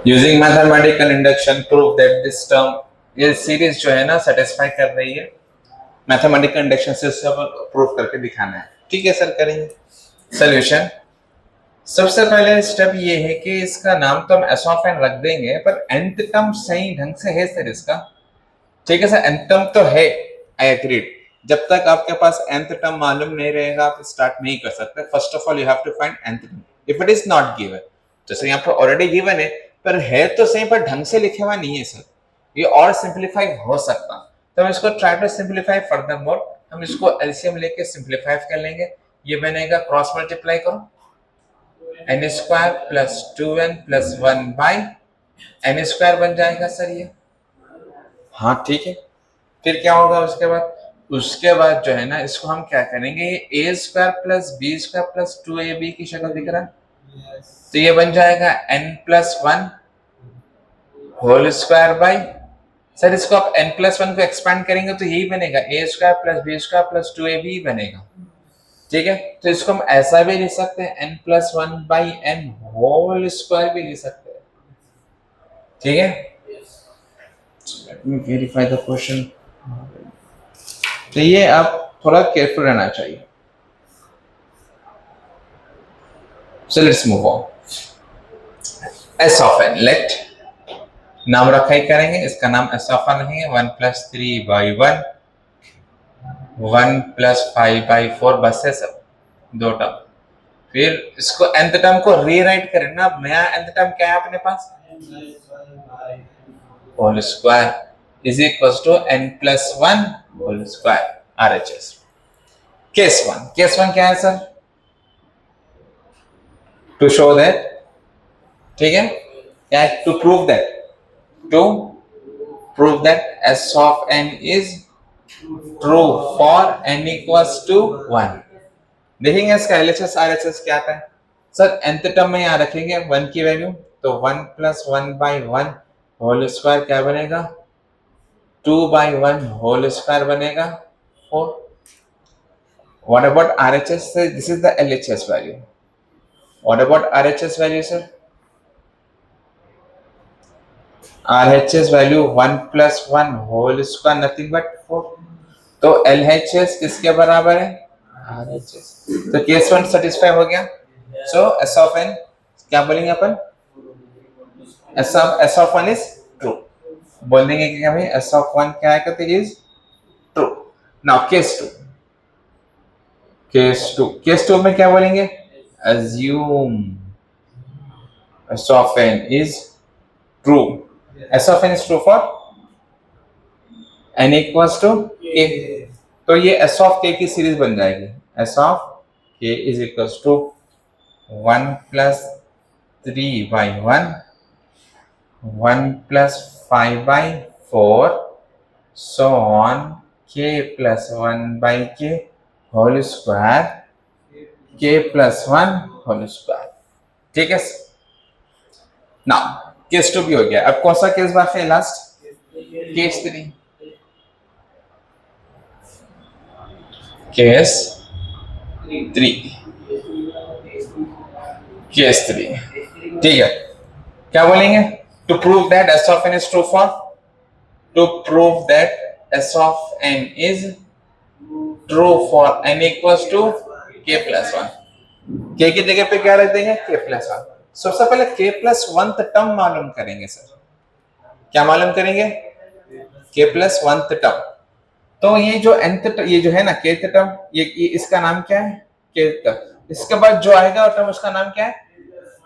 Using mathematical induction prove that this term, ये series जो है ना सेटिस्फाई कर रही है। मैथमेटिकल इंडक्शन से सब प्रूव करके दिखाना है। ठीक है सर, करेंगे सोल्यूशन। सबसे पहले स्टेप ये है कि इसका नाम तो हम एस ऑफ एन रख देंगे, पर nth टर्म सही ढंग से है सर इसका। ठीक है सर, nth टर्म तो है, आई एग्रीड। जब तक आपके पास nth टर्म मालूम नहीं रहेगा आप स्टार्ट नहीं कर सकते। First of all you have to find nth term if it is not given. जैसे यहाँ पर ऑलरेडी गिवन है, पर है तो सही पर ढंग से लिखे हुआ नहीं है सर। ये और सिंप्लीफाई हो सकता, तो हम इसको try to simplify further more. हम इसको एलसीएम लेके सिंप्लीफाई कर लेंगे। ये बनेगा क्रॉस मल्टीप्लाई करो, n square plus 2n plus 1 by n square बन जाएगा सर ये। हाँ ठीक है, फिर क्या होगा उसके बाद जो है ना इसको हम क्या करेंगे, ये a square plus B square plus 2ab की शक्ल दिख रहा है। तो ये बन जाएगा n plus 1 whole square by, sir इसको आप n प्लस 1 को एक्सपैंड करेंगे तो यही बनेगा a square plus B square plus 2ab बनेगा। ठीक है, तो इसको हम ऐसा भी लिख सकते हैं n plus 1 by n whole square भी लिख सकते हैं। ठीक है, let me verify the question. तो ये आप थोड़ा केयरफुल रहना चाहिए। So let's move on. S of n, let नाम रखा ही करेंगे, इसका नाम S of n है। 1 प्लस 3 बाई 1, 1 प्लस 5 बाई 4, बस है सब दो टर्म। फिर इसको nth टर्म को रीराइट करें ना। नया nth टर्म क्या है अपने पास, whole square is equal to n plus 1 whole square, RHS। Case one क्या है सर, टू शो दैट, ठीक है, क्या है, to prove that S of n is true for n equals to 1। देखेंगे इसका LHS RHS क्या आता है सर। nth टर्म में यहाँ रखेंगे 1 की वैल्यू, तो 1 प्लस 1 बाई 1 होल स्क्वायर क्या बनेगा, 2 बाई 1 होल स्क्वायर बनेगा 4। What about RHS? Sir, this is the LHS value. What about RHS value, sir? RHS value 1 plus 1 whole square nothing but 4। तो LHS किसके बराबर है, RHS। तो case one satisfy हो गया। सो S of n क्या बोलेंगे अपन, S of 1 is true। बोल देंगे कि हमें S of 1 क्या है, कहते is true. Now case two में क्या बोलेंगे, assume S of n is true। S of n is true for n equals to k। तो ये S of k की सीरीज बन जाएगी। S of k is equals to 1 plus 3 by 1, 1 plus 5 by 4, so on k plus 1 by k whole square, k plus 1 whole square। ठीक है, now case 2 भी हो गया। अब कौन सा केस बाकी है लास्ट, केस 3। केस 3, ठीक है, क्या बोलेंगे, to prove that S of n is true for, to prove that S of n is true for n equals to k plus 1। k की जगह पे क्या रख देंगे, k plus 1। सबसे पहले k plus 1 टर्म मालूम करेंगे सर। क्या मालूम करेंगे, k plus 1 टर्म। तो ये जो nth ये जो है ना kth टर्म, ये इसका नाम क्या है, kth टर्म। इसके बाद जो आएगा टर्म उसका नाम क्या है,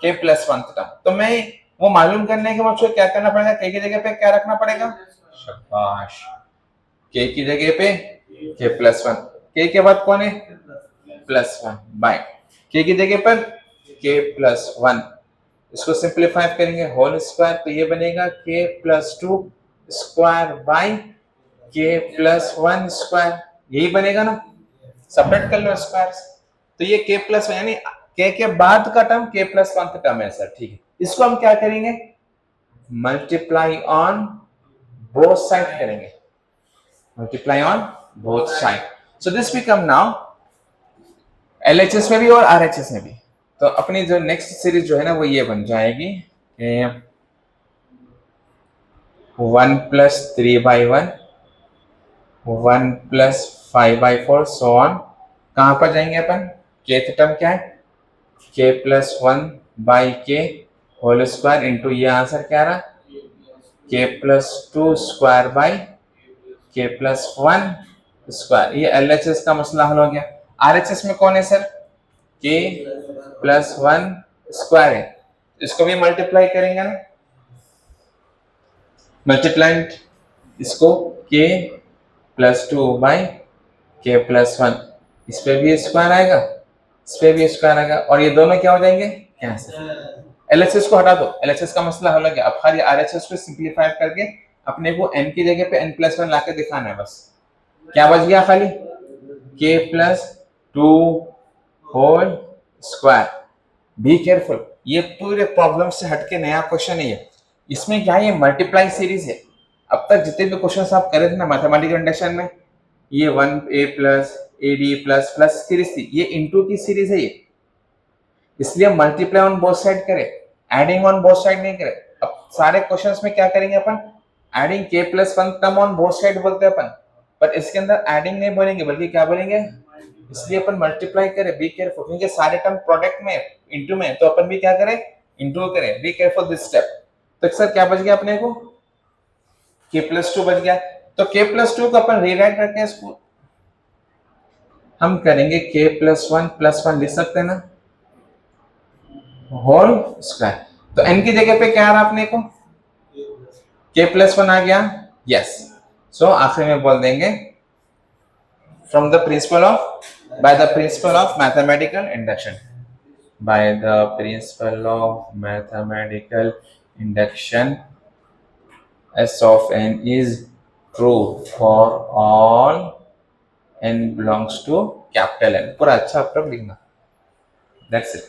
k plus 1 टर्म। तो मैं वो मालूम करने के बाद मुझे क्या करना पड़ेगा, k की जगह पे क्या रखना पड़ेगा, शाबाश, k की जगह पे k plus 1, k के बाद कौन है, प्लस 1 बाय k की जगह पर k plus 1। इसको सिंप्लीफाई करेंगे होल स्क्वायर, तो ये बनेगा k plus 2 square by k plus 1 square, यही बनेगा ना। सेपरेट कर लो स्क्वायर, तो ये k plus 1 यानी k के बाद का टर्म k plus 1 टर्म है सर। ठीक है, इसको हम क्या करेंगे, मल्टीप्लाई ऑन बोथ साइड करेंगे, multiply on both side. So this become now LHS में भी और RHS में भी। तो अपनी जो नेक्स्ट सीरीज जो है ना वो ये बन जाएगी, 1 प्लस 3/1, 1 प्लस 5/4 सो ऑन। कहाँ पर जाएंगे अपन? केथ टर्म क्या है? k plus 1/k whole square into ये आंसर क्या रहा? k plus 2 square by k plus 1 square. ये LHS का मसला हल हो गया। RHS में कौन है सर? k प्लस 1 स्क्वायर है, इसको भी मल्टीप्लाई करेंगे ना, मल्टीप्लाइंट इसको k प्लस 2/k प्लस 1, इस पे भी स्क्वायर आएगा, इस पे भी स्क्वायर आएगा, और ये दोनों क्या हो जाएंगे? कैंसिल। LHS को हटा दो, LHS का मसला हल हो गया। अब खाली RHS को सिंप्लीफाई करके अपने को n की जगह पे n प्लस 1 लाके दिखाना है बस। क्या बच गया? खाली k plus 2 whole square. Be careful, ये पूरे प्रॉब्लम से हटके नया क्वेश्चन है। इसमें क्या है? ये मल्टीप्लाई सीरीज है। अब तक जितने भी क्वेश्चन आप करे थे ना मैथमेटिकल इंडक्शन में, ये 1a plus ad plus plus series थी, ये इनटू की सीरीज है ये, इसलिए मल्टीप्लाई ऑन बोथ साइड करे, एडिंग ऑन बोथ साइड नहीं करे। अब सारे क्वेश्चंस में क्या करेंगे अपन? Adding k plus 1 term on both side बोलते हैं अपन, पर इसके अंदर एडिंग नहीं बोलेंगे बल्कि क्या बोलेंगे? इसलिए अपन मल्टीप्लाई करें। बी केयरफुल, क्योंकि सारे टर्म प्रोडक्ट में इनटू में, तो अपन भी क्या करें? इनटू करें। Be careful this step. तो सर क्या बच गया अपने को? k प्लस 2 बच गया। तो k प्लस 2 को अपन रीराइट करके इसको हम करेंगे k प्लस 1 लिख सकते हैं ना, होल स्क्वायर। तो n की जगह पे क्या आ रहा अपने को? k प्लस 1 आ गया, यस। सो आखिर में बोल देंगे from the principle of, by the principle of mathematical induction, by the principle of mathematical induction S of n is true for all n belongs to capital N। पूरा अच्छा आप लिखना, that's it।